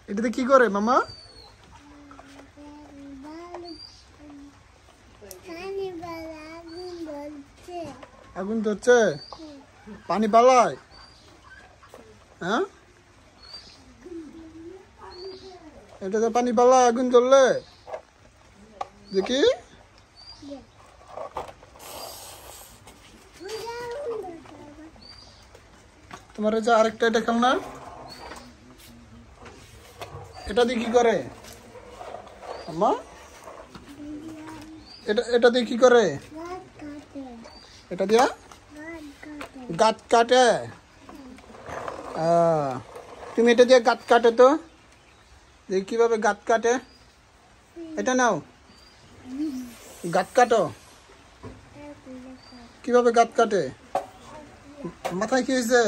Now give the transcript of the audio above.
এটাতে কি করে মামা? আগুন ধরছে, পানি পালায়। হ্যাঁ, এটাতে পানি পালায় আগুন ধরলে। দেখি তোমার যে আরেকটা এটা খেলনা, এটা দিয়ে কি করে আম্মা? এটা দিয়ে কি করে? এটা দিয়া গাছ কাটে। তুমি এটা দিয়ে গাছ কাটে তো, দেখি কিভাবে গাছ কাটে। এটা নাও, গাছ কাটো। কিভাবে গাছ কাটে? মাথায় কি হয়েছে?